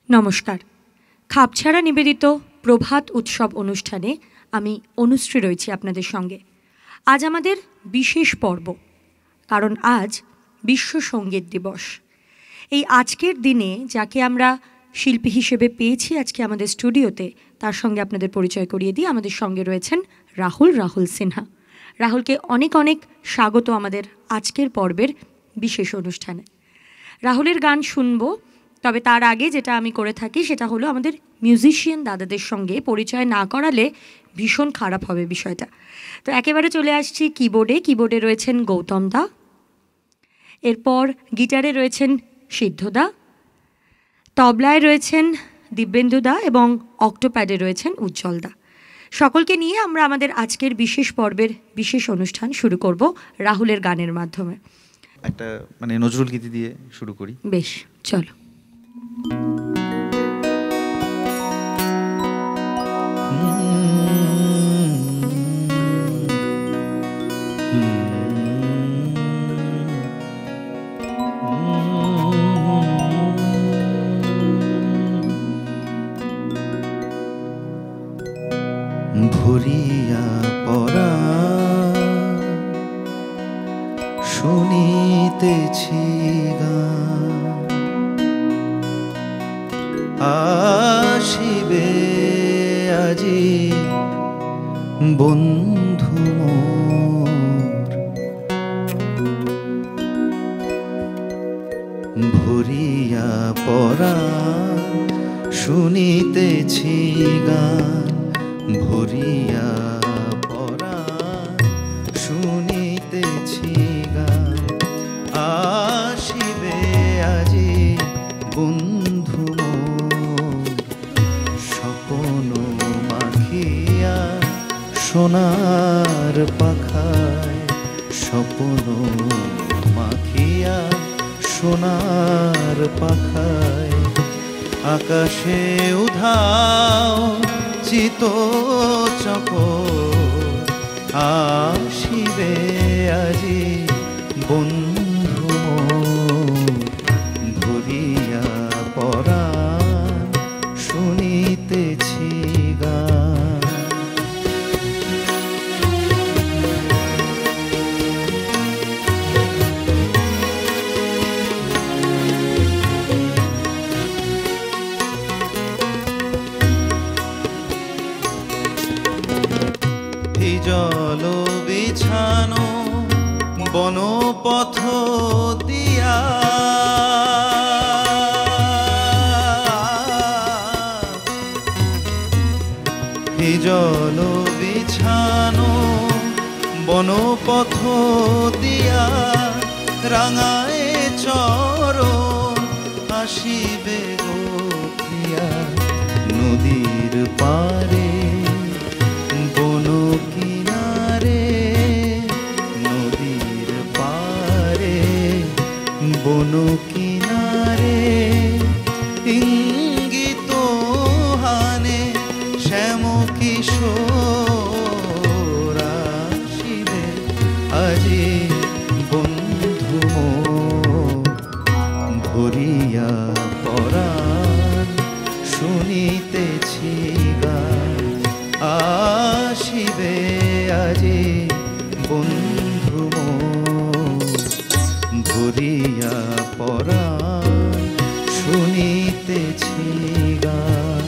নমস্কার। খাপছাড়া নিবেদিত প্রভাত উৎসব অনুষ্ঠানে আমি অনুশ্রী রয়েছি আপনাদের সঙ্গে। আজ আমাদের বিশেষ পর্ব, কারণ আজ বিশ্ব সঙ্গীত দিবস। এই আজকের দিনে যাকে আমরা শিল্পী হিসেবে পেয়েছি আজকে আমাদের স্টুডিওতে, তার সঙ্গে আপনাদের পরিচয় করিয়ে দিই। আমাদের সঙ্গে রয়েছেন রাহুল সিনহা। রাহুলকে অনেক অনেক স্বাগত আমাদের আজকের পর্বের বিশেষ অনুষ্ঠানে। রাহুলের গান শুনবো, তবে তার আগে যেটা আমি করে থাকি সেটা হলো আমাদের মিউজিশিয়ান দাদাদের সঙ্গে পরিচয় না করালে ভীষণ খারাপ হবে বিষয়টা। তো একেবারে চলে আসছি কিবোর্ডে রয়েছেন গৌতম দা, এরপর গিটারে রয়েছেন সিদ্ধদা, তবলায় রয়েছেন দিব্যেন্দু দা এবং অক্টোপ্যাডে রয়েছেন উজ্জ্বল দা। সকলকে নিয়ে আমরা আমাদের আজকের বিশেষ পর্বের বিশেষ অনুষ্ঠান শুরু করব রাহুলের গানের মাধ্যমে। একটা নজরুল গীতি দিয়ে শুরু করি। বেশ, চলো। ভরিয়া পরা শুনিতেছি গান, আসিবে আজি বন্ধু মোর। ভরিয়া পরা শুনিতেছি গান, ভরিয়া পরা শুনিতেছি গান, আসিবে আজি বন্ধু মোর। স্বপন মাখিয়া সোনার পাখায়, স্বপন মাখিয়া সোনার পাখায়, আকাশে উধাও চিত চকর, আসিবে আজি বন্ধু মোর। ভরিয়া পরাণ শুনিতেছি গান। জল বিছানো বনপথ দিয়া, জল বিছানো বনপথ দিয়া, রাঙায় চরণ আসিবে গো প্রিয়া। নদীর পারে বন কিনারে, নদীর পারে বন কিনারে, ইঙ্গিত হানে শ্যাম কিশোর, আসিবে আজি বন্ধু মোর। ভরিয়া পরাণ শুনিতেছি গান, আসিবে আজি বন্ধু মোর। ভরিয়া পরাণ শুনিতেছি গান।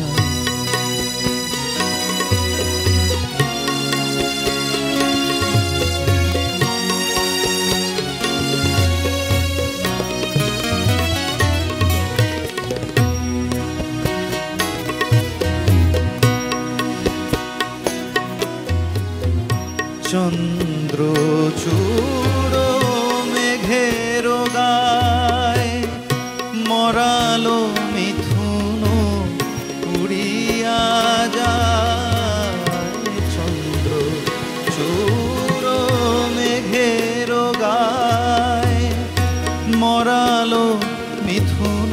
চন্দ্র চূড় মেঘের গায়, মরালো মিথুন উড়িয়া যায়। চন্দ্র চূড় মেঘের গায়, মরালো মিথুন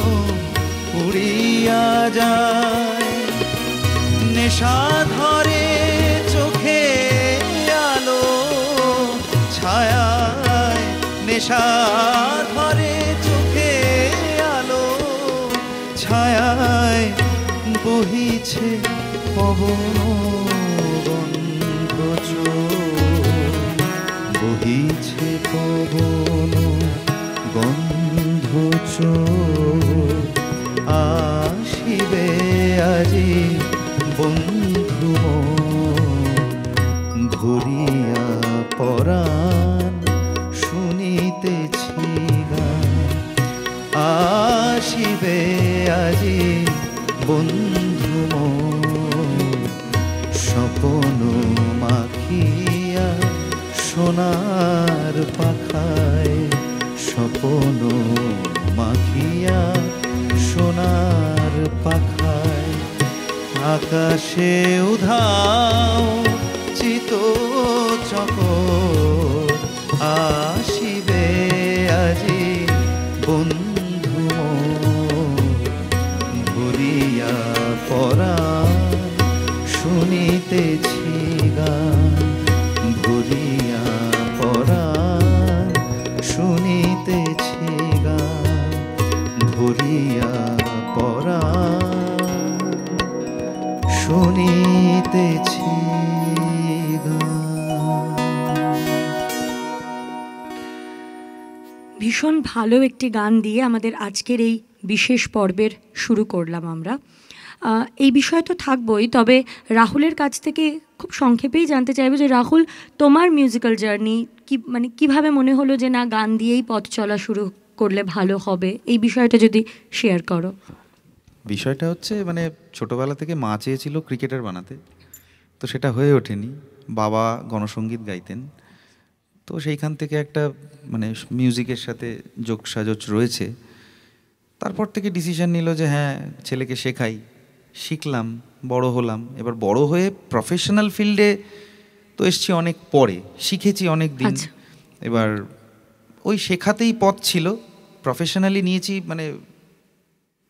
উড়িয়া যায়। নেশা ধরে চোখে আলো ছায়ায়, নেশা ধরে চোখে আলো ছায়ায়, বহিছে পবন গন্ধ চোর, বহিছে পবন গন্ধ চোর, আসিবে আজি বন্ধু ঘুরিয়া পরাণ শুনিতেছি গান। আসিবে আজি বন্ধু স্বপন মাখিয়া সোনার পাখায়, স্বপন মাখিয়া সোনার পাখায়। আকাশে উধাও চিত চকর, আসিবে আজি বন্ধু ঘুরিয়া পরাণ শুনিতেছি গান। ঘুরিয়া পরাণ শুনিতেছি গান, ঘুরিয়া পরাণ শুনিতেছি ভীষণ ভালো একটি গান দিয়ে আমাদের আজকের এই বিশেষ পর্বের শুরু করলাম আমরা। এই বিষয় তো থাকবই, তবে রাহুলের কাছ থেকে খুব সংক্ষেপেই জানতে চাইবো যে রাহুল, তোমার মিউজিক্যাল জার্নি কি, মানে কিভাবে মনে হলো যে না গান দিয়েই পথ চলা শুরু করলে ভালো হবে, এই বিষয়টা যদি শেয়ার করো। বিষয়টা হচ্ছে মানে ছোটোবেলা থেকে মা চেয়েছিল ক্রিকেটার বানাতে, তো সেটা হয়ে ওঠেনি। বাবা গণসঙ্গীত গাইতেন, তো সেইখান থেকে একটা মানে মিউজিকের সাথে যোগসাজশ রয়েছে। তারপর থেকে ডিসিশন নিল যে হ্যাঁ ছেলেকে শেখাই, শিখলাম, বড় হলাম। এবার বড় হয়ে প্রফেশনাল ফিল্ডে তো এসছি অনেক পরে, শিখেছি অনেক দিন। এবার ওই শেখাতেই পথ ছিল, প্রফেশনালি নিয়েছি মানে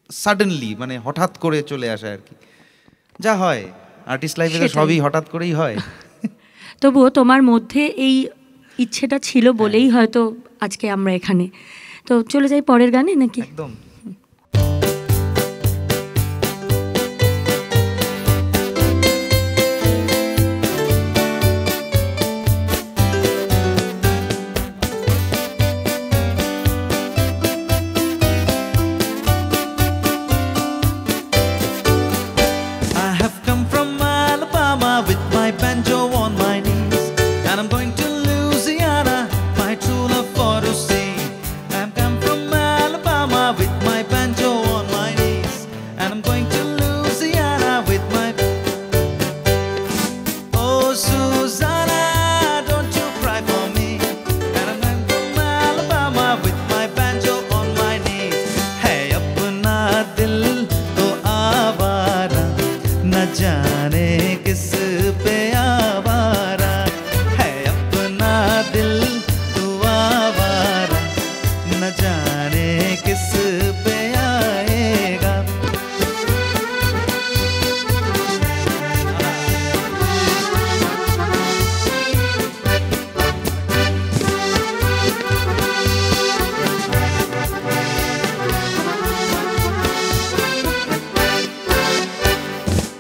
সাডেনলি, মানে হঠাৎ করে চলে আসা আর কি, যা হয় আর্টিস্ট লাইফে তো সবই হঠাৎ করেই হয়। তবুও তোমার মধ্যে এই ইচ্ছেটা ছিল বলেই হয়তো আজকে আমরা এখানে। তো চলে যাই পরের গানে নাকি? একদম।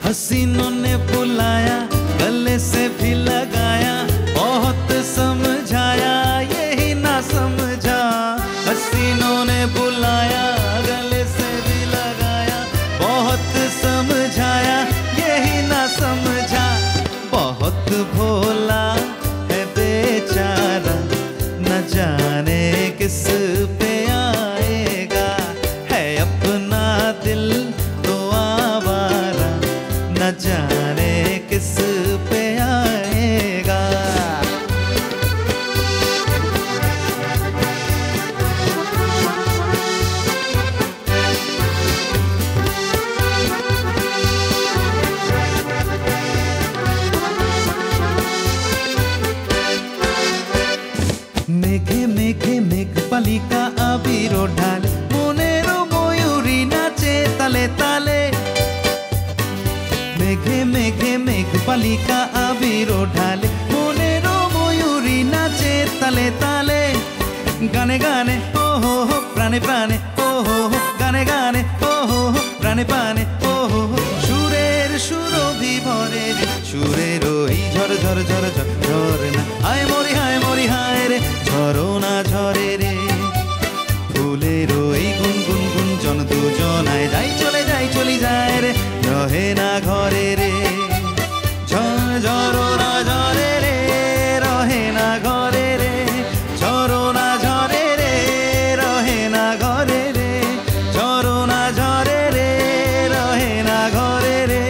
हसीनों ने बुलाया, गले से भी लगाया, बहुत समझाया यही ना समझा। हसीनों ने बुलाया, गले से भी लगाया, बहुत समझाया यही ना समझा। बहुत भोला है बेचारा, न जाने किस पे आएगा। है अपना दिल तो आवारा, न जाने किस पे आएगा। মেঘে মেঘে মেঘ পালিকা আবির ঢালে, মনের ময়ূরী নাচে তালে তালে। মেঘে মেঘে মেঘ পালিকা আবির ঢালে, মনের ময়ূরী নাচে তালে তালে। গানে গানে ও হো হো, প্রাণে প্রাণে ও হো হো, গানে গানে ও হো হো, প্রাণে প্রাণে ও হো হো। সুরের সুরের ওই ঝর ঝর ঝর ঝর ঝরে না, হায় মরি হায় রে ঝরনা ঝরে রে। ফুলের ওই গুন গুন গুন জন দুজনায় যাই চলে যায় রে, রহে না ঘরে রে। ঝর ঝরনা ঝরে রে, রহে না ঘরে রে, ঝরনা ঝরে রে, রহে না ঘরে রে, ঝরনা ঝরে রে, রহে না ঘরে রে,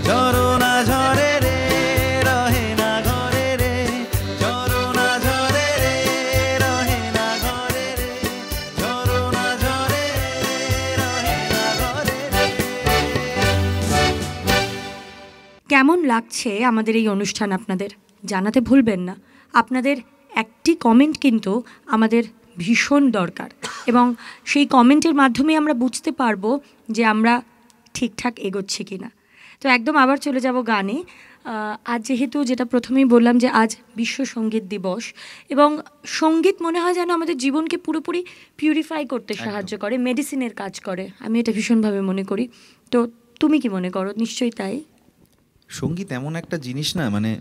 ঝরনা ঝরে রে, রহে না ঘরে রে, ঝরনা ঝরে রে, রহে না ঘরে রে, ঝরনা ঝরে রে, রহে না ঘরে রে। কেমন লাগছে আমাদের এই অনুষ্ঠান আপনাদের জানাতে ভুলবেন না। আপনাদের একটি কমেন্ট কিন্তু আমাদের ভীষণ দরকার, এবং সেই কমেন্টের মাধ্যমে আমরা বুঝতে পারবো যে আমরা ঠিকঠাক এগোচ্ছি কি না। তো একদম আবার চলে যাব গানে। আজ যেহেতু যেটা প্রথমেই বললাম যে আজ বিশ্ব সঙ্গীত দিবস, এবং সঙ্গীত মনে হয় যেন আমাদের জীবনকে পুরোপুরি পিউরিফাই করতে সাহায্য করে, মেডিসিনের কাজ করে। আমি এটা ভীষণভাবে মনে করি। তো তুমি কি মনে করো? নিশ্চয়ই তাই। সঙ্গীত এমন একটা জিনিস না, মানে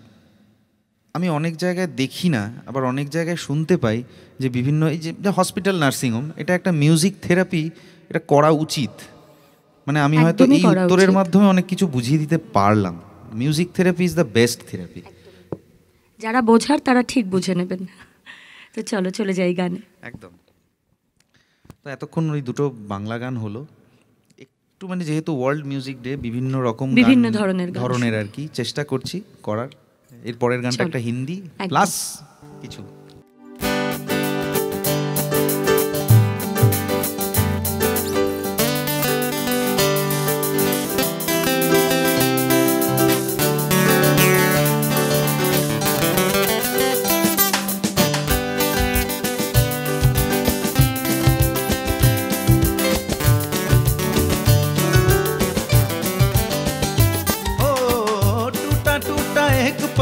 আমি অনেক জায়গায় দেখি না, আবার অনেক জায়গায় শুনতে পাই যে বিভিন্ন এই যে হসপিটাল নার্সিংহোম, এটা একটা মিউজিক থেরাপি, এটা করা উচিত। মানে আমি হয়তো একদমই এই করা উত্তরের উচিত। মাধ্যমে অনেক কিছু বুঝিয়ে দিতে পারলাম। Music therapy is the best therapy. যারা বোঝার তারা ঠিক বুঝে নেবেন। তো চলো চলে যাই গানে। একদম। তো এতক্ষণ ওই দুটো বাংলা গান হলো। একটু মানে যেহেতু ওয়ার্ল্ড মিউজিক ডে, বিভিন্ন রকম বিভিন্ন গান, ধরনের গান ধরনের আর কি চেষ্টা করছি করার। এর পরের গানটা চলো। একটা হিন্দি একদম। প্লাস কিছু।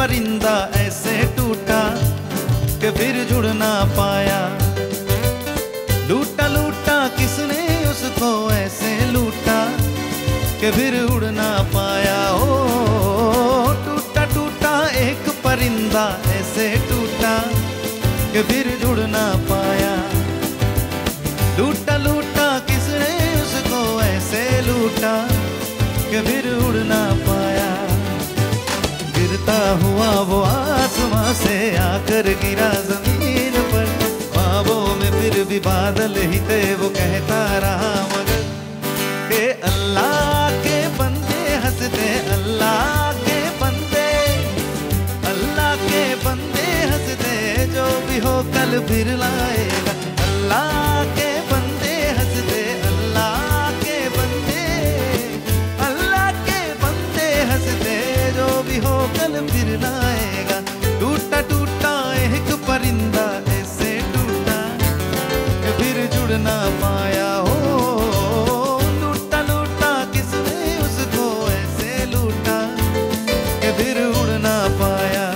परिंदा ऐसे टूटा कि फिर जुड़ ना पाया, लूटा लूटा किसने उसको ऐसे लूटा कि फिर उड़ ना पाया। ओ टूटा टूटा एक परिंदा ऐसे टूटा कि फिर जुड़ ना पाया, लूटा लूटा किसने उसको ऐसे लूटा कि फिर उड़ ना पाया। गिरता हुआ वो आसमां से आकर गिरा जमीन पर, ख्वाबों में फिर भी बादल ही थे वो कहता रहा मगर के अल्लाह के बंदे हंसते, अल्लाह के बंदे, अल्लाह के बंदे हंसते, जो भी हो कल फिर लाएगा। अल्लाह के बंदे हंसते, अल्लाह के बंदे, अल्लाह के बंदे हंसते, जो भी हो कल फिर लाएगा। टूटा टूटा एक परिंदा ऐसे टूटा कि फिर जुड़ ना पाया। हो लूटा लूटा किसने उसको ऐसे लूटा कि फिर उड़ ना पाया।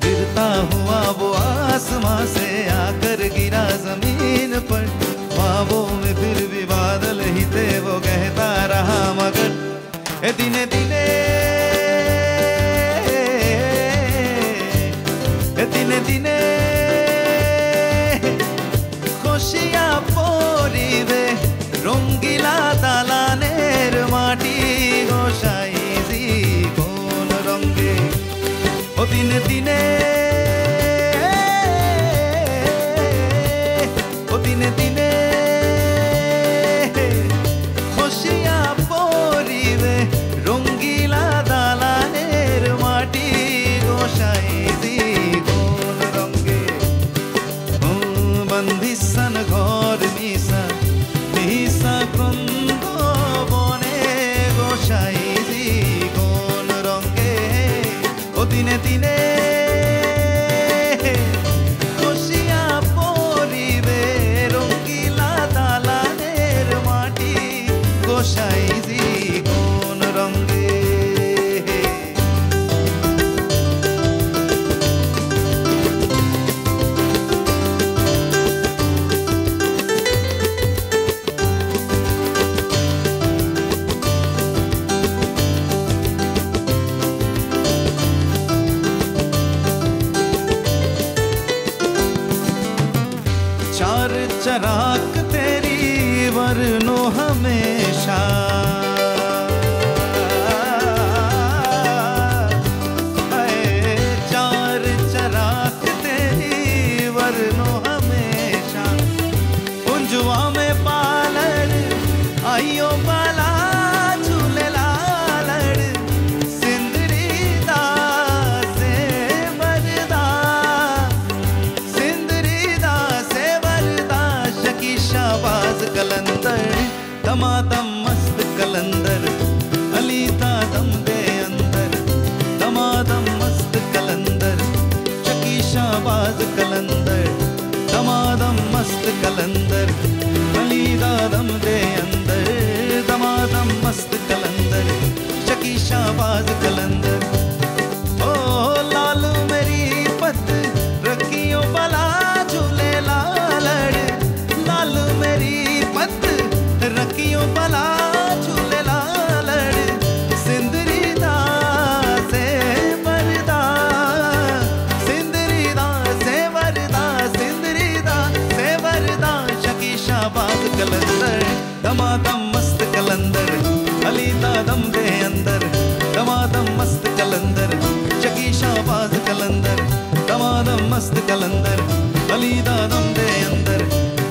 गिरता हुआ वो आसमां से आकर गिरा जमीन पर, ख्वाबों में फिर भी बादल ही थे वो कहता रहा मगर दिने दिने दिने दिने खुशियाँ পরিবে রঙ্গিলা দালানের মাটি গোসাইজি কোন রঙে। ও দিনে দিনে ও দিনে দিনে খুশিয়াঁ পরিবে রঙ্গিলা দালানের মাটি গোসাইজি কোন রঙে। বন্দিশান ঘর নিশা নিশা ক্রন্দ বনে গোসাইজি কোন রঙে। ও দিনে দিনে খুশিয়াঁ পরিবে রঙ্গিলা चराग तेरी वरनो हमेशा चार चराग तेरी वरनो हमेशा कुंजवा में पालर आइयो बाला झूले लालड़ सिंदरी दा से वरदा सिंदरी दा से वरदा शकी शाबाज कलंदर दमादम मस्त कलंदर अली दादम दे अंदर दमादम मस्त कलंदर शकी शाबाज कलंदर दमादम मस्त कलंदर अली दादम दे अंदर दमादम मस्त कलंदर शकी शाबाज कलंदर ओ लाल मेरी पत रखियो बला झूले लालड़ लाल मेरी पत रखियो बला झूले लालड़ सिंदरी दा से वरदा सिंदरी दा से वरदा सिंदरी दा से वरदा शकी शाबाज कलंदर दमादम मस्त कलंदर अली दादम दे अंदर दमादम मस्त कलंदर शकी शाबाज कलंदर दमादम मस्त कलंदर अली दादम दे अंदर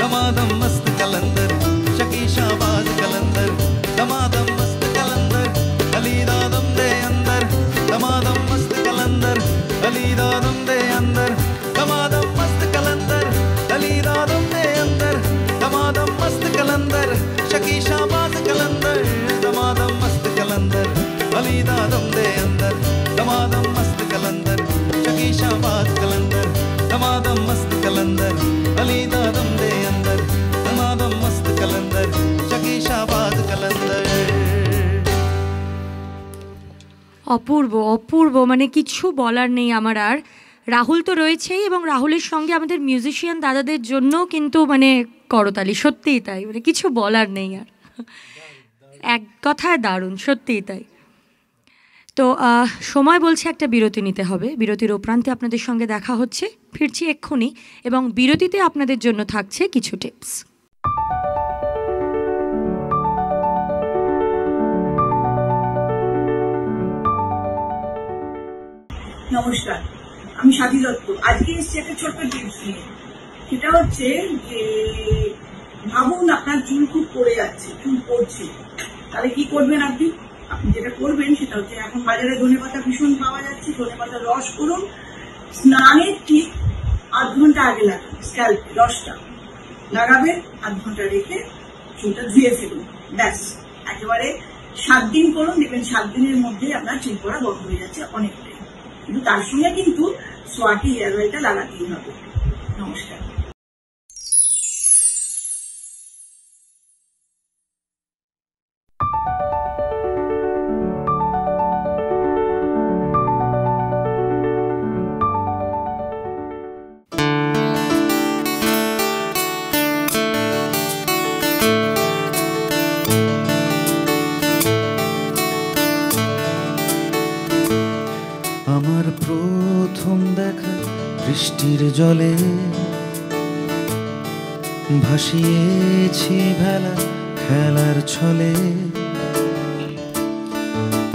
दमादम मस्त कलंदर शकी शाबाज कलंदर दमादम मस्त कलंदर अली दादम दे अंदर दमादम मस्त कलंदर अली दादम दे अंदर दमादम मस्त कलंदर अली दादम दे अंदर दमादम मस्त कलंदर शकी शाबाज कलंदर दमादम मस्त कलंदर अली दादम दे अंदर दमादम मस्त कलंदर शकी शाबाज कलंदर दमादम मस्त कलंदर अली दादम दे अंदर दमादम मस्त कलंदर शकी शाबाज कलंदर অপূর্ব অপূর্ব, মানে কিছু বলার নেই আমার। আর রাহুল তো রয়েছেই, এবং রাহুলের সঙ্গে আমাদের মিউজিশিয়ান দাদাদের জন্য কিন্তু মানে করতালি, সত্যিই তাই, মানে কিছু বলার নেই আর। এক কথায় দারুণ, সত্যিই তাই। তো সময় বলছে একটা বিরতি নিতে হবে। বিরতির উপরান্তে আপনাদের সঙ্গে দেখা হচ্ছে, ফিরছি এক্ষুনি, এবং বিরতিতে আপনাদের জন্য থাকছে কিছু টিপস। নমস্কার, আমি স্বাতী দত্ত। আজকে এসেছি একটা ছোট্ট টিপস নিয়ে। সেটা হচ্ছে যে ভাবুন আপনার চুল খুব পড়ে যাচ্ছে, চুল পড়ছে, তাহলে কি করবেন আপনি? আপনি যেটা করবেন সেটা হচ্ছে, এখন বাজারে ধনেপাতা ভীষণ পাওয়া যাচ্ছে, ধনেপাতার রস করুন, স্নানের ঠিক আধ ঘন্টা আগে লাগান, স্ক্যাল্পে রসটা লাগাবেন, আধ ঘন্টা রেখে চুলটা ধুয়ে ফেলুন, ব্যাস। একেবারে 7 দিন করুন, দেখবেন 7 দিনের মধ্যে আপনার চুল পড়া বন্ধ হয়ে যাচ্ছে অনেকটাই। কিন্তু তার সঙ্গে কিন্তু সোয়াটি হেয়ার অয়েলটা লাগাতেই হবে। নমস্কার। আমার প্রথম দেখা বৃষ্টির জলে ভাসিয়েছি ভেলা খেলার ছলে।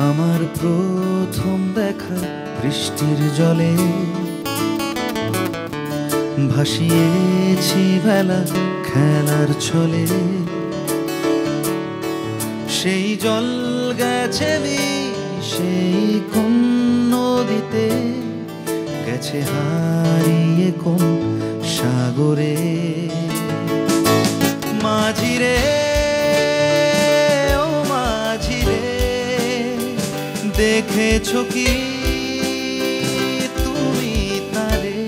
আমার প্রথম দেখা বৃষ্টির জলে ভাসিয়েছি ভেলা খেলার ছলে। সেই জল গেছে সেই কোন নদীতে, গেছে হারিয়ে কোন সাগরে। মাঝিরে ও মাঝিরে, দেখেছো কি তুমি তারে?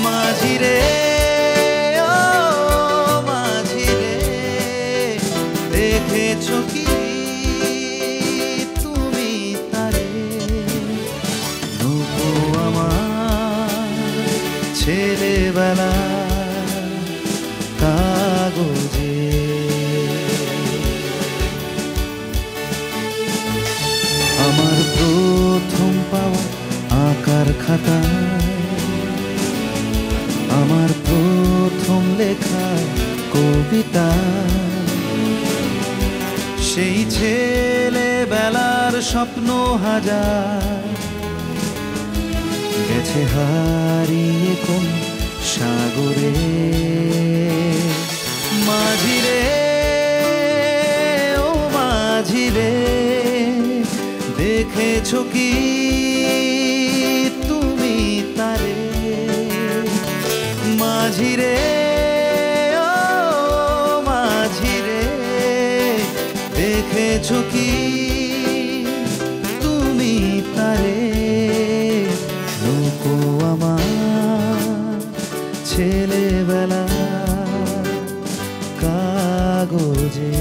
মাঝিরে ও মাঝিরে, দেখেছো কি ছেলেবেলা কাগজে? আমার প্রথম পাওয়া আঁকার খাতা, আমার প্রথম লেখা কবিতা। সেই ছেলেবেলার স্বপ্ন হাজার গেছে হারিয়ে কোন সাগরে। মাঝিরে ও মাঝিরে, দেখেছো কি তুমি তারে? মাঝিরে ও মাঝিরে, দেখেছো কি তুমি তারে? লোকো আমার ছেলেবেলা কাগজে।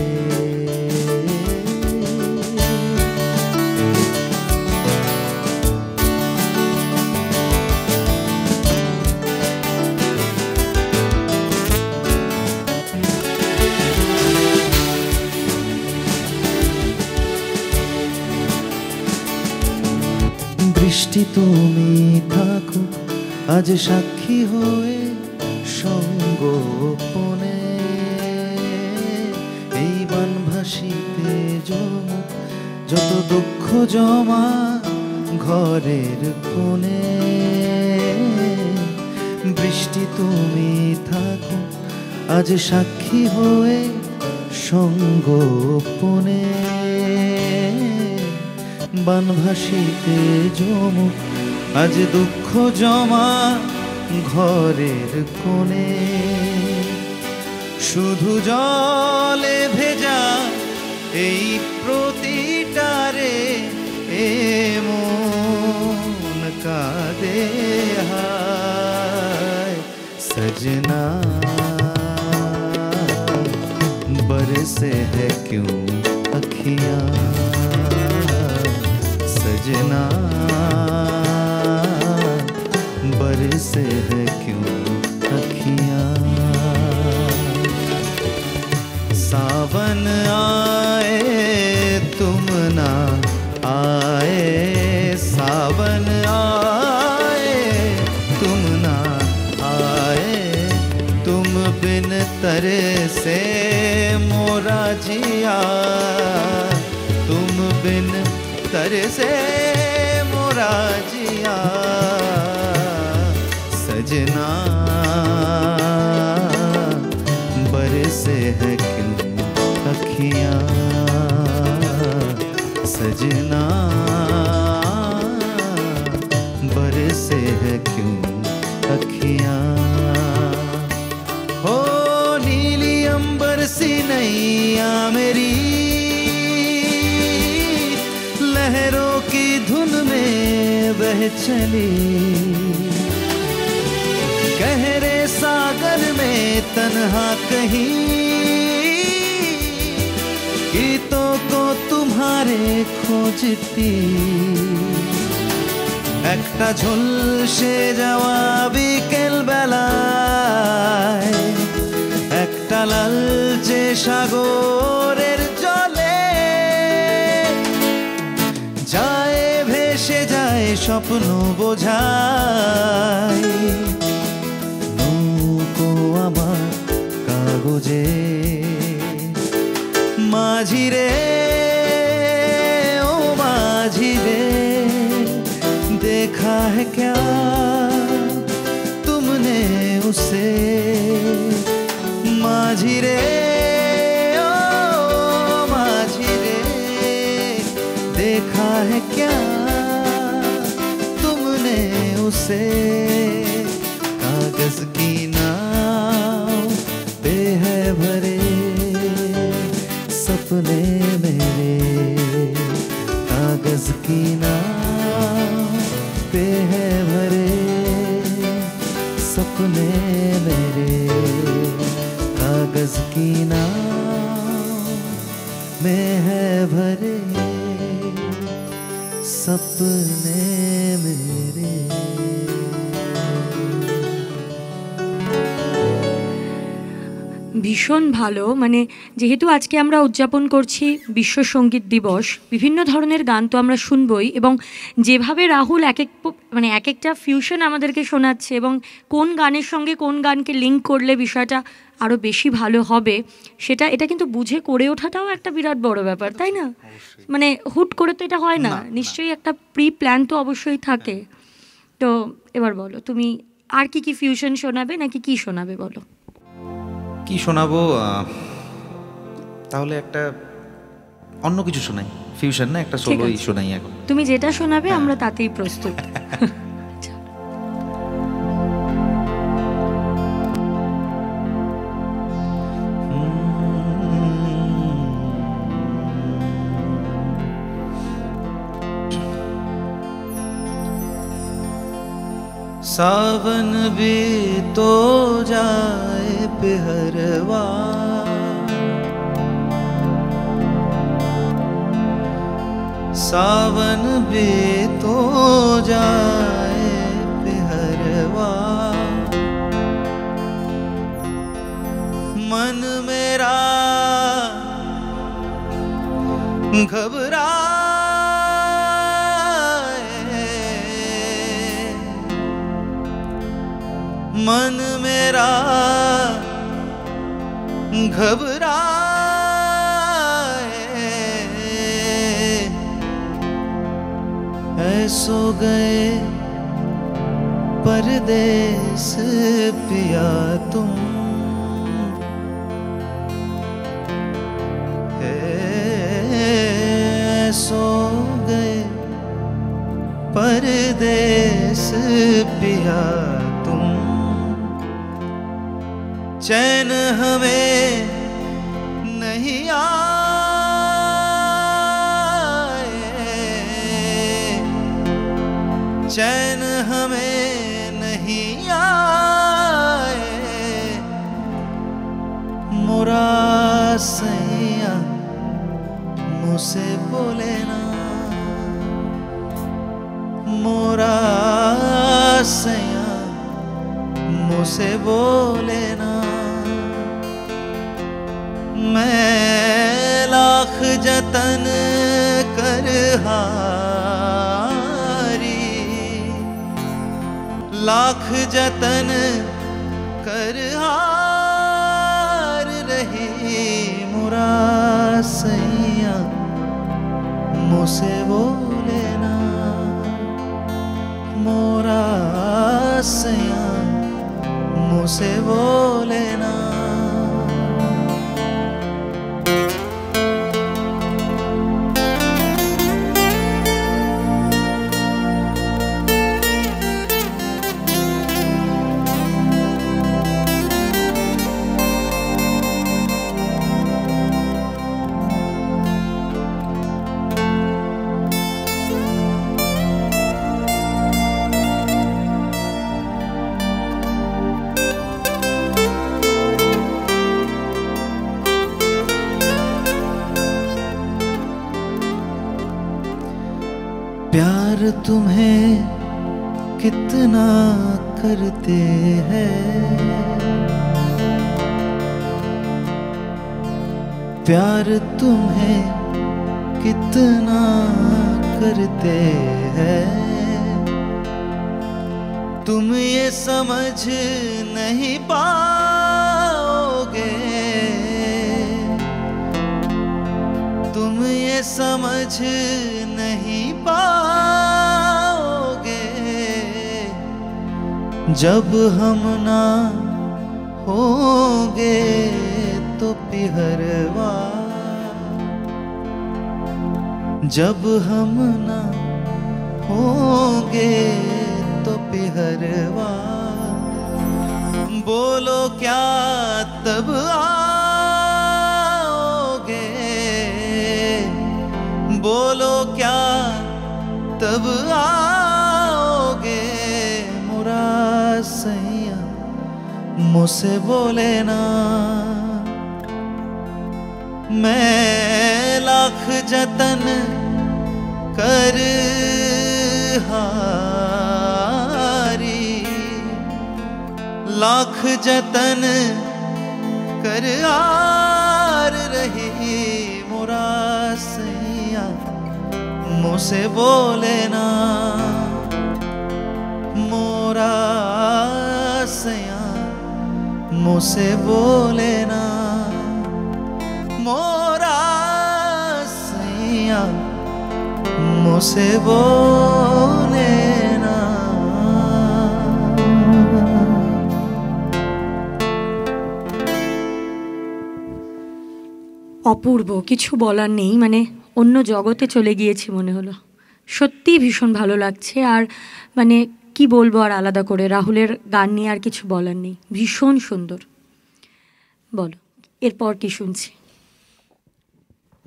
বৃষ্টি তুমি থাকো আজ সাক্ষী হয়ে সঙ্গোপনে। এই বানভাসিতে জমুক যত দুঃখ জমা ঘরের কোণে। বৃষ্টি তুমি থাকো আজ সাক্ষী হয়ে সঙ্গোপনে। বানভাসিতে জমুক আজ দুঃখ জমা ঘরের কোণে। শুধু জলে ভেজা এই প্রতিটারে এমন কাঁদে হায় সजना। बरसे है क्यों अखियाँ सजना, बरसे है क्यों अखियाँ। सावन आए तुम ना आए, सावन आए तुम ना आए, तुम बिन तरे से मोरा जिया, तुम बिन तरे से मोरा जिया। सजना बरसे है क्यों अखियाँ, सजना बरसे है क्यों अखियाँ। हो नीली अंबर सी नैया मेरी, लहरों की धुन में बह चली। गहरे सागर में तन्हा कहीं, गीतों को तुम्हारे खोजती। একটা ঝলসে যাওয়া বিকেল বেলায়, একটা লালচে সাগরের জলে যায় ভেসে যায় স্বপ্ন বোঝায়। নৌকো আমার কাগজে। মাঝিরে ও মাঝিরে, देखा है क्या तुमने उसे? माझिरे ओ माझिरे, देखा है क्या तुमने उसे? कागज की नाव पे है भरे सपने मेरे, कागज की नाव पे है भरे सपने मेरे, कागज की नाव में है भरे सपने मेरे। ভীষণ ভালো। মানে যেহেতু আজকে আমরা উদযাপন করছি বিশ্ব সঙ্গীত দিবস, বিভিন্ন ধরনের গান তো আমরা শুনবই, এবং যেভাবে রাহুল মানে এক একটা ফিউশন আমাদেরকে শোনাচ্ছে, এবং কোন গানের সঙ্গে কোন গানকে লিঙ্ক করলে বিষয়টা আরও বেশি ভালো হবে, এটা কিন্তু বুঝে করে ওঠাটাও একটা বিরাট বড় ব্যাপার, তাই না? মানে হুট করে তো এটা হয় না, নিশ্চয়ই একটা প্রি প্ল্যান তো অবশ্যই থাকে। তো এবার বলো, তুমি আর কি ফিউশন শোনাবে, নাকি কি শোনাবে বলো? কি শোনাবো? তাহলে একটা অন্য কিছু শোনাই, ফিউশন না, একটা সোলোই শোনাই এখন। তুমি যেটা শোনাবে আমরা তাতেই প্রস্তুত। सावन भी तो जाए पिहरवा, सावन भी तो जाए पिहरवा, मन मेरा घबरा, मन मेरा घबराए, ऐसो गए परदेस पिया तुम, ऐसो गए परदेस पिया तुम, चैन हमें नहीं आए, चैन हमें नहीं आए, मोरा सैया मुझसे बोले ना, मोरा सैया मुझसे बोले ना, मैं लाख जतन कर हारी, लाख जतन कर हार रही, मोरा सैया मुझसे बोले ना, मोरा सैया मुझसे बोले ना। प्यार तुम्हें कितना करते हैं, प्यार तुम्हें कितना करते हैं, तुम ये समझ नहीं पाओगे, तुम ये समझ नहीं पाओगे, जब हम ना होंगे तो पिहरवा, जब हम ना होंगे तो पिहरवा, बोलो क्या तब आओगे, बोलो क्या तब आओगे, मोरा सैया मुझसे बोले ना, मैं लाख जतन कर हारी, लाख जतन कर आर रही मोरा सैया मुझसे बोले ना मोरा सैया मुझसे बोले ना मोरा सैया मुझसे बोले ना। অপূর্ব, কিছু বলার নেই, মানে অন্য জগতে চলে গিয়েছি মনে হলো। সত্যিই ভীষণ ভালো লাগছে। আর মানে কি বলবো আর আলাদা করে, রাহুলের গান নিয়ে আর কিছু বলার নেই, ভীষণ সুন্দর। বলো এরপর কি শুনছি?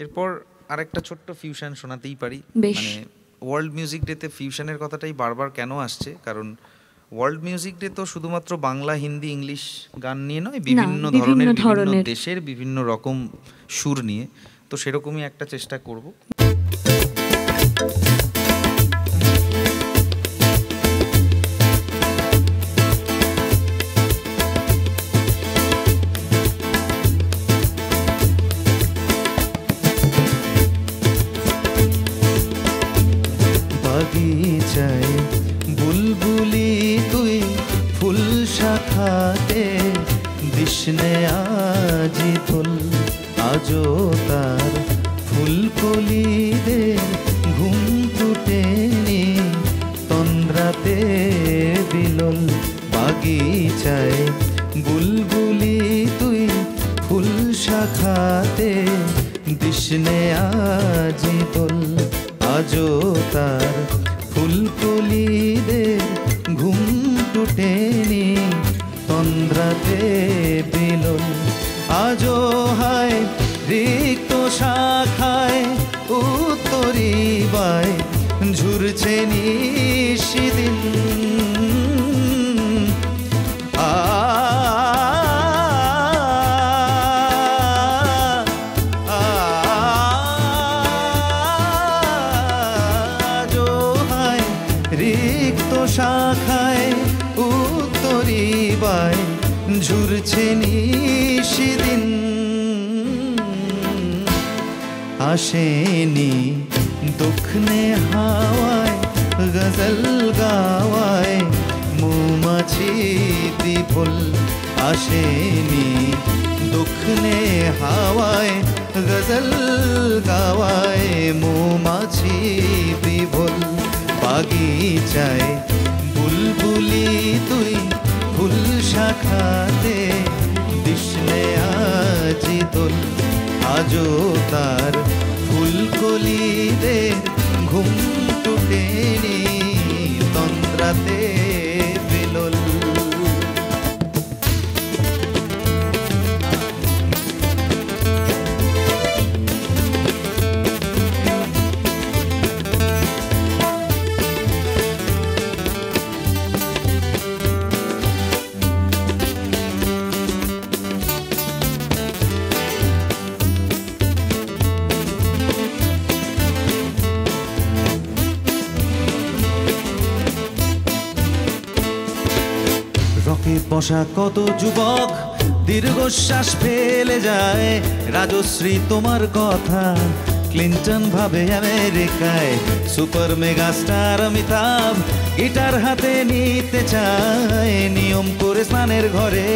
এরপর আরেকটা ছোট্ট ফিউশন শোনাতেই পারি। বেশ। মানে ওয়ার্ল্ড মিউজিক ডেতে ফিউশনের কথাটাই বারবার কেন আসছে, কারণ ওয়ার্ল্ড মিউজিক ডে তো শুধুমাত্র বাংলা, হিন্দি, ইংলিশ গান নিয়ে নয়, বিভিন্ন ধরনের, বিভিন্ন দেশের বিভিন্ন রকম সুর নিয়ে। তো সেরকমই একটা চেষ্টা করব। বাগিচায় বুলবুলি তুই ফুল শাখাতে দিশনে আজি ফুল আজো তার ফুলকলিদের ঘুম টুটেনি তন্দ্রাতে বিলল। বাগিচায় বুলবুলি তুই ফুল শাখাতে দিশনে আজি ফুল আজো তার ফুলকলিদের ঘুম টুটেনি তন্দ্রাতে বিলল। আজো হায় রিক্ত শাখায় উত্তরি বাই ঝুরছে নিশিদিন। শাখায় উত্তরি বাই ঝুরছে নিশিদিন। আসেনি দক্ষিণে হাওয়ায় গজল গাওয়ায় মৌমাছি দ্বিফুল। আসেনি দক্ষিণে হাওয়ায় গজল গাওয়ায় মৌমাছি দ্বিফুল। বাগিচায় বুলবুলি তুই ফুল শাখাতে দিশনে আজি দোল আজো তার ফুলকলিদের ঘুম টুটেনি তন্দ্রাতে বিলল। বসা কত যুবক দীর্ঘশ্বাস ফেলে যায়। রাজশ্রী তোমার কথা ক্লিন্টন ভাবে আমেরিকায়। Super mega star Amitabh guitar হাতে নিতে চায়। নিয়ম করে স্নানের ঘরে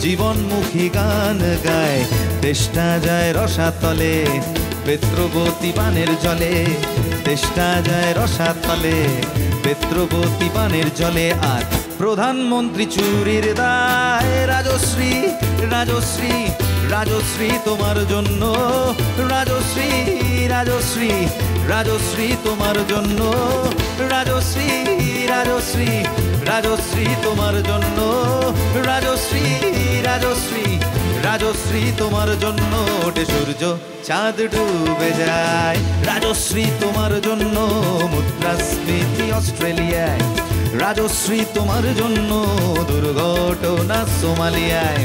জীবনমুখী গান গায়। দেশটা যায় রসাতলে পেত্রবতী পানের জলে। দেশটা যায় রসাতলে পেত্রবতী পানের জলে। আর প্রধানমন্ত্রী চুরির দায়। রাজশ্রী রাজশ্রী রাজশ্রী তোমার জন্য। রাজশ্রী রাজশ্রী রাজশ্রী তোমার জন্য। রাজশ্রী রাজশ্রী রাজশ্রী তোমার জন্য। রাজশ্রী রাজশ্রী রাজশ্রী তোমার জন্য। ওঠে সূর্য চাঁদ ডুবে যায়। রাজশ্রী তোমার জন্য মুদ্রাস্ফীতি অস্ট্রেলিয়ায়। রাজশ্রী তোমার জন্য দুর্ঘটনা সোমালিয়ায়।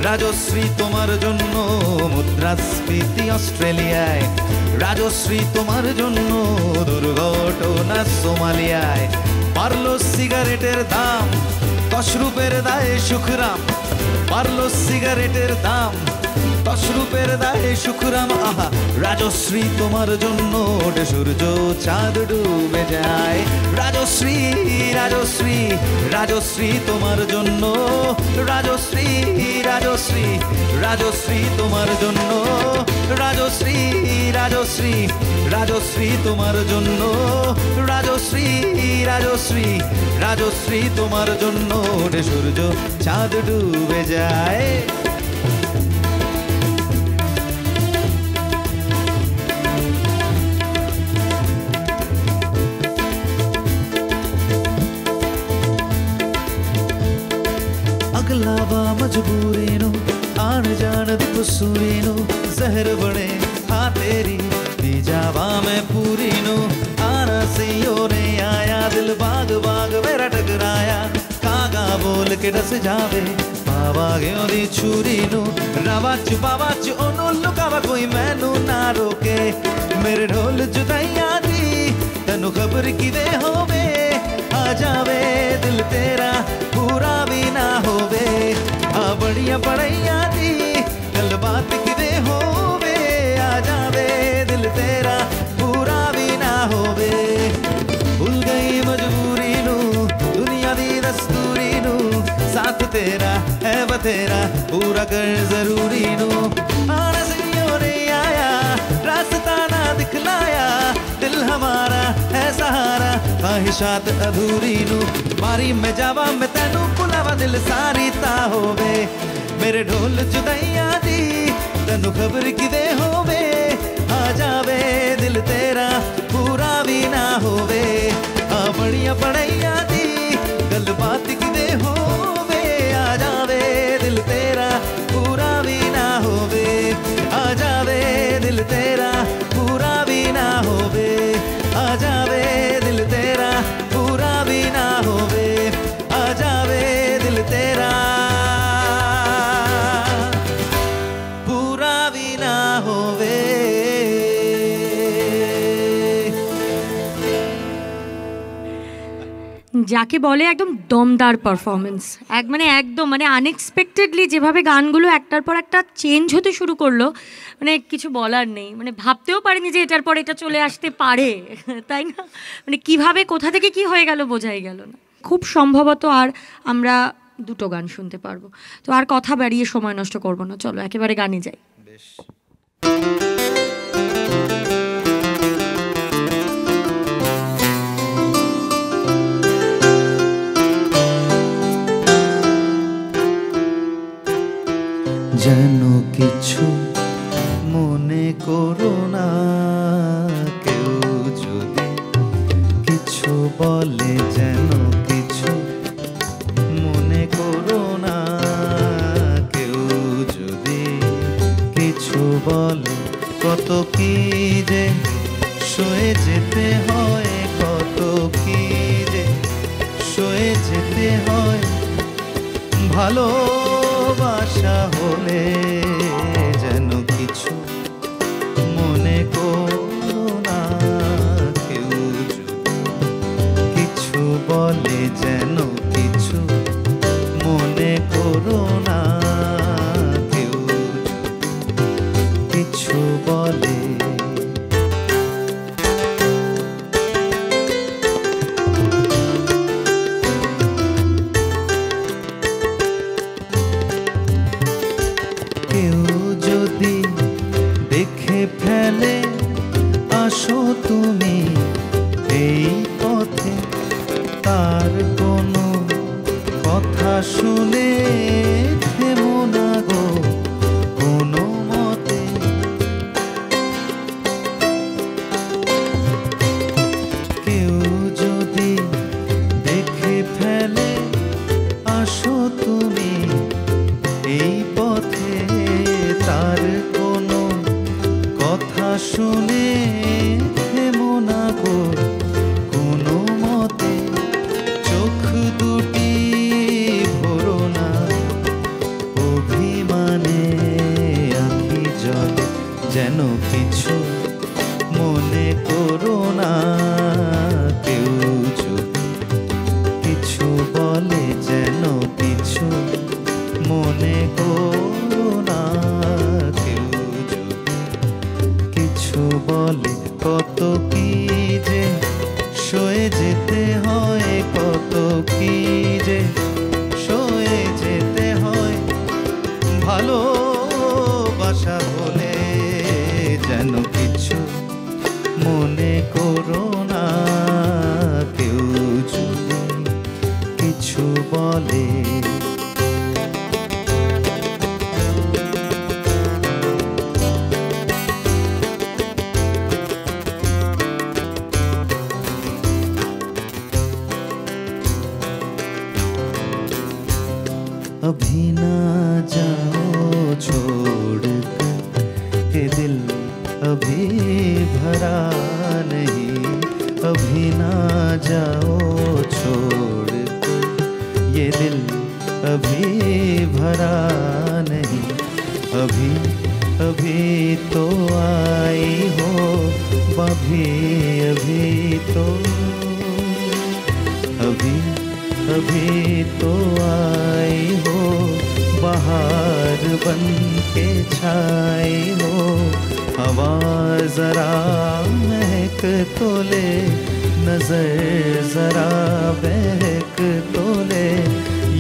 রাজশ্রী তোমার জন্য মুদ্রাস্ফীতি অস্ট্রেলিয়ায়। রাজশ্রী তোমার জন্য দুর্ঘটনা সোমালিয়ায়। বাড়লো সিগারেটের দাম, 10 রুপের দায়ে সুখরাম। বাড়লো সিগারেটের দাম, 10 রূপের দায়ে শুকুরাম। আহা রাজশ্রী তোমার জন্য ওঠে সূর্য চাঁদ ডুবে যায়। রাজশ্রী রাজশ্রী রাজশ্রী তোমার জন্য, রাজশ্রী রাজশ্রী রাজশ্রী তোমার জন্য, রাজশ্রী রাজশ্রী রাজশ্রী তোমার জন্য, রাজশ্রী রাজশ্রী রাজশ্রী তোমার জন্য ওঠে সূর্য চাঁদ ডুবে যায়। अगलावा मजबूरी नो आन जान दी कसूरी नो, जहर बने हाँ तेरी दी जावा मैं पूरी नो। आना सियो ने आया दिल बाग बाग मेरा टकराया, कागा बोल के डस जावे पावा गयो दी छुरी नो। रावाच पावाच ओनो लुकावा कोई मैनू ना रोके, मेरे ढोल जुदाइयां दी तैनू खबर किवे होवे। आ जावे दिल तेरा पूरा भी ना होवे, आ बड़िया पढ़ाइया दी गल बात किवे होवे। आ जावे दिल तेरा पूरा भी ना होवे। भूल गई मजबूरी नू दुनिया दी दस्तूरी नू, साथ तेरा है बतेरा पूरा कर जरूरी नू। आना सियों ने आया रास्ता ना दिखलाया, दिल हमारा है सहारा ख्वाहिशात अधूरी नू। मारी में जावा मैं तैनू बुलावा दिल सारी ता होवे, मेरे ढोल जुदाइयां दी तैनू खबर किदे होवे। आ जावे दिल तेरा पूरा भी ना होवे, आ बड़िया पढ़ाइयां दी गल बात किदे होवे। आ जावे दिल तेरा पूरा भी ना होवे, आ जावे दिल तेरा पूरा भी ना होवे। आ जावे दिल तेरा पूरा भी ना होवे, आ जावे दिल तेरा पूरा भी ना होवे। যাকে বলে একদম দমদার পারফরমেন্স, একদম আনএক্সপেক্টেডলি যেভাবে গানগুলো একটার পর একটা চেঞ্জ হতে শুরু করলো, কিছু বলার নেই। ভাবতেও পারিনি যে এটার পর এটা চলে আসতে পারে, তাই না? কিভাবে কোথা থেকে কি হয়ে গেল বোঝাই গেল না। খুব সম্ভবত আর আমরা দুটো গান শুনতে পারবো। তো আর কথা বাড়িয়ে সময় নষ্ট করবো না, চলো একেবারে গানে যাই। বেশ যেন কিছু মনে করো না, কেউ যদি কিছু বলে যেন কিছু মনে করো না। কেউ যদি কিছু বলে কত কি যে সয়ে যেতে হয়, কত কি যে সয়ে যেতে হয়। ভালোবাসা হলে যেন কিছু মনে করো না, কেউ যদি কিছু বলে যেন কিছু মনে করো না। কেউ যদি কিছু বলে ফেলে আসো তুমি এই পথে, তার কোনো কথা শুনে থেমো না গো কোনো মতে। কেউ যদি দেখে ফেলে আসো তুমি এই পথে, তার কোনো কথা শুনে থেমো না গো কোনো মতে। চোখ দুটি ভরো না যে সয়ে যেতে হয় ভালোবাসা বলে, যেন কিছু মনে করো না কেউ যদি কিছু বলে। अभी ना जाओ छोड़कर के दिल अभी भरा नहीं, अभी ना जाओ छोड़कर ये दिल अभी भरा नहीं। अभी अभी तो आई हो अभी अभी तो, अभी अभी तो आई हो बहार बन के छाई हो। हवा जरा महक तो ले, नजर जरा बहक तो ले,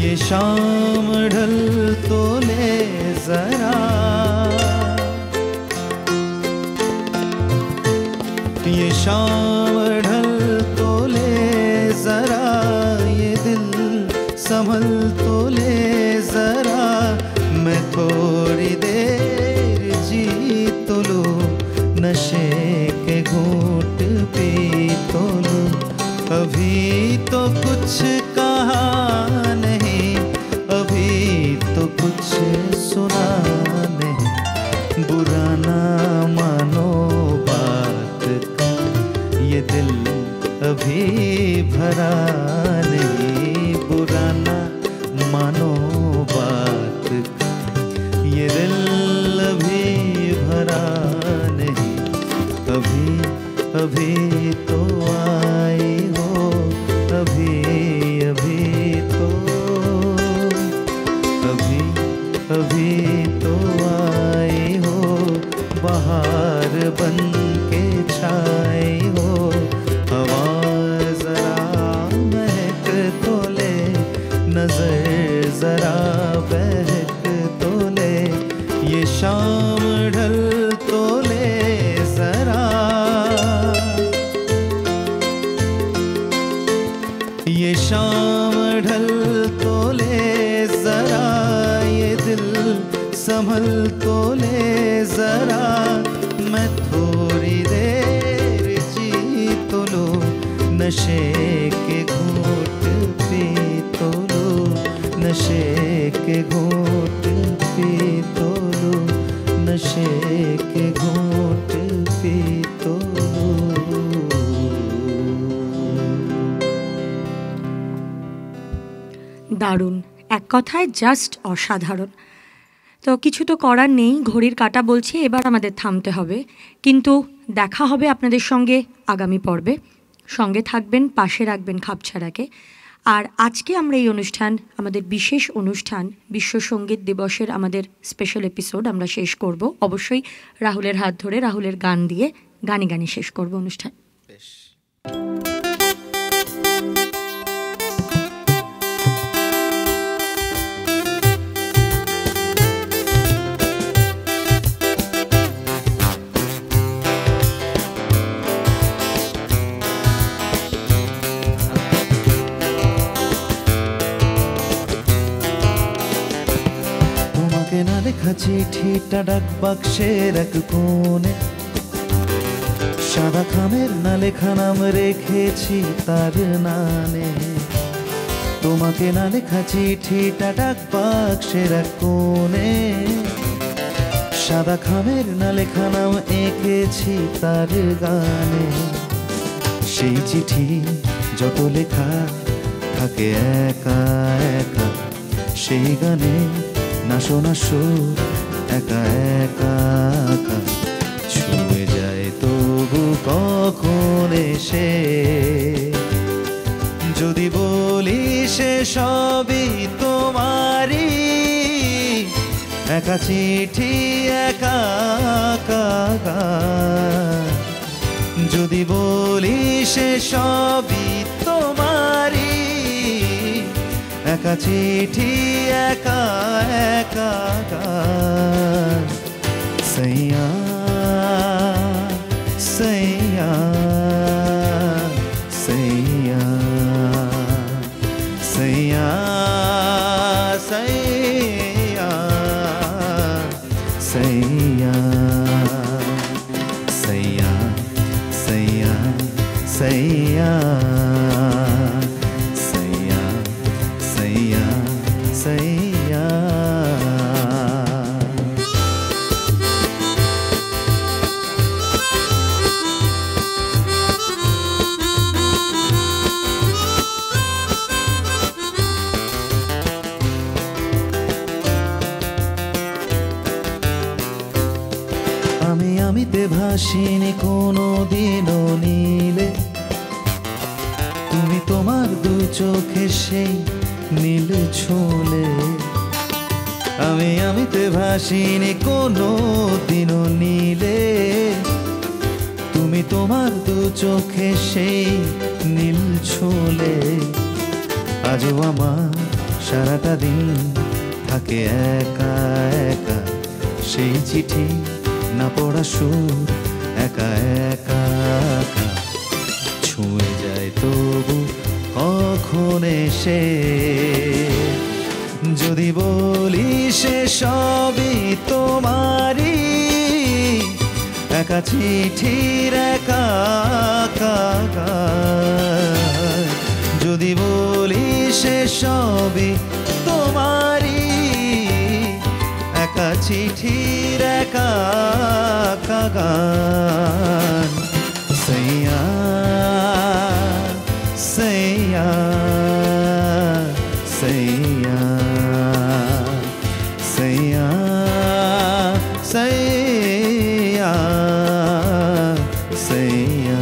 ये शाम ढल तो ले जरा, ये शाम ढल तो ले जरा, ये दिल संभल तो ले जरा। मैं थोड़ी देर जी तो लूं, नशे के घूंट पी तो लूं। अभी तो कुछ कहा नहीं, अभी तो कुछ सुना नहीं। बुरा ना मानो बात का, ये दिल अभी भरा नहीं। बुरा ना मानो बात का, ये दिल अभी भरा नहीं। अभी अभी तो आई हो अभी अभी तो, अभी अभी तो आई हो बहार बन के छाई हो। हवा जरा महक तो ले, नजर जरा बहक तो ले, ये शाम ढल तो ले जरा, ये शाम ढल तो ले जरा, ये दिल संभल तो ले जरा। मैं थोड़ी देर जी तो लूं, नशे के घूंट पी तो लूं, नशे के घूंट पी तो लूं, नशे के घूंट पी तो लूं। দারুণ, এক কথায় জাস্ট অসাধারণ। তো কিছু তো করার নেই, ঘড়ির কাঁটা বলছে এবার আমাদের থামতে হবে, কিন্তু দেখা হবে আপনাদের সঙ্গে আগামী পর্বে। সঙ্গে থাকবেন, পাশে রাখবেন খাপছাড়াকে। আর আজকে আমরা এই অনুষ্ঠান, আমাদের বিশেষ অনুষ্ঠান, বিশ্ব সঙ্গীত দিবসের আমাদের স্পেশাল এপিসোড আমরা শেষ করব অবশ্যই রাহুলের হাত ধরে, রাহুলের গান দিয়ে, গানে গানে শেষ করব অনুষ্ঠান। না লেখা চিঠিটা ডাক বাক্সের এক কোণে, সাদা খামের না লেখা নাম রেখেছি তার নানে। তোমাকে না লেখা চিঠিটা ডাক বাক্সের এক কোণে, সাদা খামের না লেখা নাম এঁকেছি তার গানে। সেই চিঠি যত লেখা থাকে একা একা, সেই গানে না শোনা সুর একা একা একা, ছুঁয়ে যায় তবু কখন এসে। যদি বলি সে সবই তোমারই, একা চিঠি একা একা। যদি বলি সে সবই তোমারই, একা চিঠি একা একা গান সैया सैया सैया सैया सैया सैया सैया सैया सैया सैया सैया सैया আমিতে ভাসিনি কোনো দিনও নীলে তুমি তোমার দু চোখে সেই নীল ছোলে আমিতে ভাসিনি কোনো দিনও নীলে তুমি তোমার দু চোখে সেই নীল ছোলে আজও আমার সারাটা দিন থাকে একা একা সেই চিঠি না পড়া সুর একা একা একা ছুঁয়ে যায় তবু কখন এসে যদি বলি সে সবই তোমারই একা চিঠির একা একা গান যদি বলি সে সবই তোমারই একা চিঠির একা একা গান সैया सैया सैया सैया सैया सैया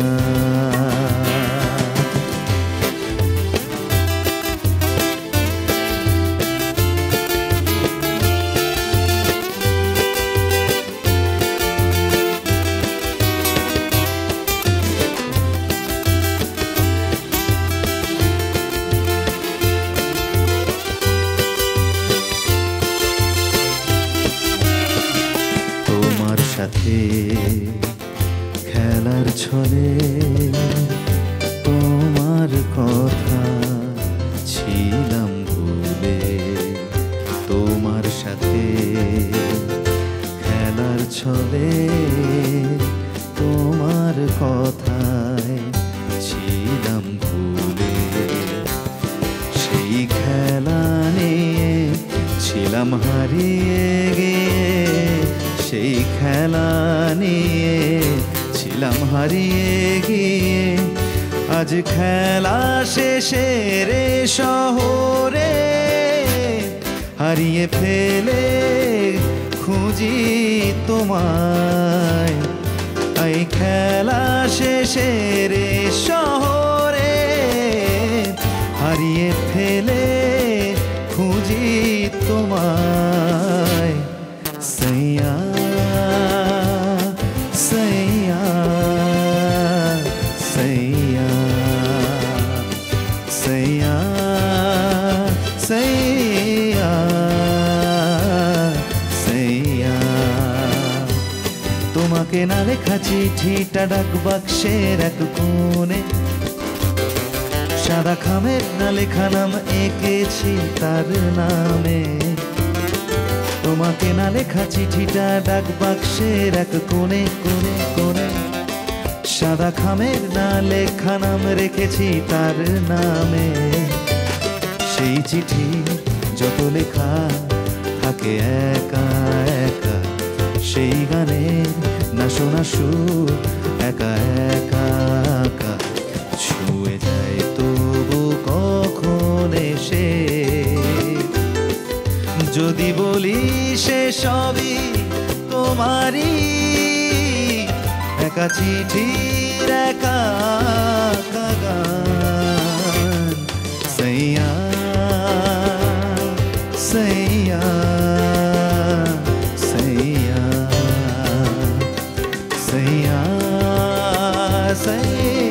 সাথে খেলার ছলে তোমার কথা ছিলাম ভুলে তোমার সাথে খেলার ছলে তোমার কথায় ছিলাম ভুলে সেই খেলা নিয়ে ছিলাম হারিয়ে গিয়ে সেই খেলা নিয়ে ছিলাম হারিয়ে গিয়ে আজ খেলা শেষে রে শহরে হারিয়ে ফেলে খুঁজি তোমায় এই খেলা শেষে রে শহরে হারিয়ে ফেলে খুঁজি তোমায় सैया सैया सैया सैया सैया सैया তোমাকে না লেখা চিঠিটা ডাক বাক্সের এক কোণে সাদা খামের না লেখা নাম এঁকেছি তার নামে তোমাকে না লেখা চিঠিটা ডাক বাক্সের এক কোণে কোণে কোণে সাদা খামের না লেখা নাম রেখেছি তার নামে সেই চিঠি যত লেখা থাকে একা একা সেই গানে না শোনা সুর একা একা একা ছুঁয়ে যায় তবু কখন এসে যদি বলি সে সবই তোমারই একা চিঠির একা একা গান सैया सैया सैया सैया सैया